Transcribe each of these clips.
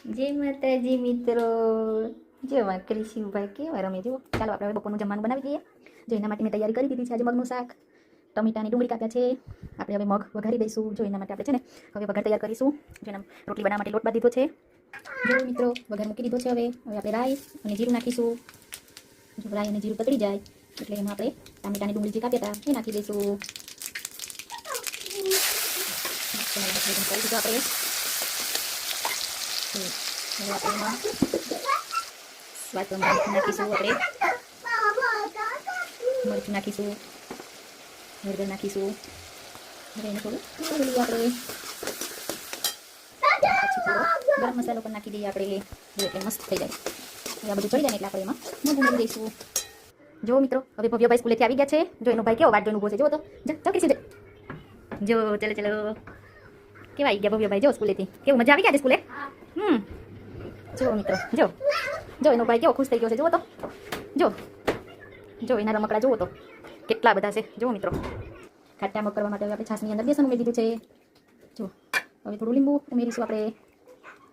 જય માતાજી મિત્રો. જો ક્રિશિવભાઈ કેવા રમે જો. ચાલો આપણે હવે બપોરનું જમવાનું બનાવી દઈએ. જો એના માટે મેં તૈયારી કરી દીધી છે. આજે મગનું શાક, ટમેટાની ડુંગળી કાપ્યા છે. આપણે હવે મગ વઘારી દઈશું. જો એના માટે આપણે છે ને હવે વઘાર તૈયાર કરીશું. જો એના રોટલી બનાવવા માટે લોટ બાંધી દીધો છે. જો મિત્રો વઘાર મૂકી દીધો છે. હવે આપણે રાઈ અને જીરું નાખીશું. જો રાઈ અને જીરું પકડી જાય એટલે એમાં આપણે ટામેટાની ડુંગળી જે કાપ્યા હતા એ નાખી દઈશું. કરી દીધું આપણે. હવે આપણે એમાં સ્વાદ પ્રમાણે નાખીશું. આપણે મરચું નાખીશું, હળદર નાખીશું. હવે એને થોડું આપણે પછી થોડો ગરમ મસાલો પણ નાખી દઈએ આપણે. એટલે મસ્ત થઈ જાય. હવે આ બધું ચડી જાય એટલે આપણે એમાં મગ ઉમેરી દઈશું. જો મિત્રો હવે ભવ્યભાઈ સ્કૂલેથી આવી ગયા છે. જો એનો ભાઈ કેવો વાટ જોઈને ઊભો છે. જો તો ચાકી સીધે જો. ચલો ચલો કેવા આવી ગયા ભવ્યભાઈ જો સ્કૂલેથી. કેવું મજા આવી ગયા છે સ્કૂલે? જો મિત્રો જો જો એનો ભાઈ કેવો ખુશ થઈ ગયો છે. જુઓ તો જો એના રમકડા જુઓ તો કેટલા બધા છે. જો મિત્રો ખાટા મગ કરવા માટે હવે આપણે છાશની અંદર બેસન ઉમેરી દીધું છે. જો હવે થોડું લીંબુ ઉમેરીશું આપણે.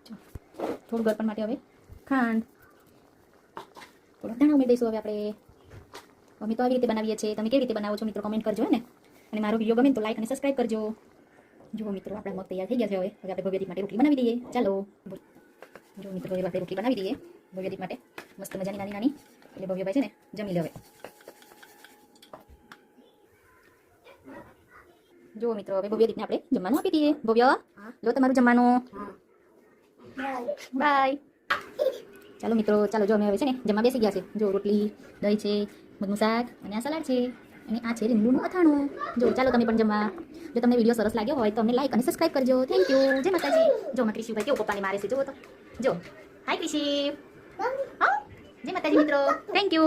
જો થોડું ગળપણ માટે હવે ખાંડ, થોડા ધાણા ઉમેરી દઈશું. હવે આપણે અમે તો આવી રીતે બનાવીએ છીએ. તમે કેવી રીતે બનાવો છો મિત્રો કમેન્ટ કરજો ને. અને મારો વિડીયો ગમે તો લાઈક અને સબસ્ક્રાઈબ કરજો. જો મિત્રો આપણા મગ તૈયાર થઈ ગયા છે. હવે આપણે ભવ્યદીપ માટે રોટલી બનાવી દઈએ. ચાલો જો મિત્રો હવે આપણે રોટલી બનાવી દઈએ ભવ્યદીપ માટે. મસ્ત મજાની નાની નાની. એટલે ભવ્યભાઈ છે ને જમી લે હવે. જો મિત્રો હવે ભવ્યદીપને આપણે જમવાનું આપી દઈએ. ભવ્ય લો તમારું જમવાનું. બાય. ચાલો મિત્રો ચાલો જો અમે હવે છે ને જમવા બેસી ગયા છે. જો રોટલી, દહીં છે, મગનું શાક અને આ સલાડ છે અને આ છે લીંબુનું અથાણું. જો ચાલો તમે પણ જમવા. જો તમને વિડીયો સરસ લાગ્યો હોય તો અમને લાઈક અને સબસ્ક્રાઈબ કરજો. Thank you. જય માતાજી. જો માં ક્રિશિવભાઈ કેવો પપ્પાને મારે છે. જુઓ તો જો. હાય ક્રિશિવ. હા જય માતાજી મિત્રો. Thank you.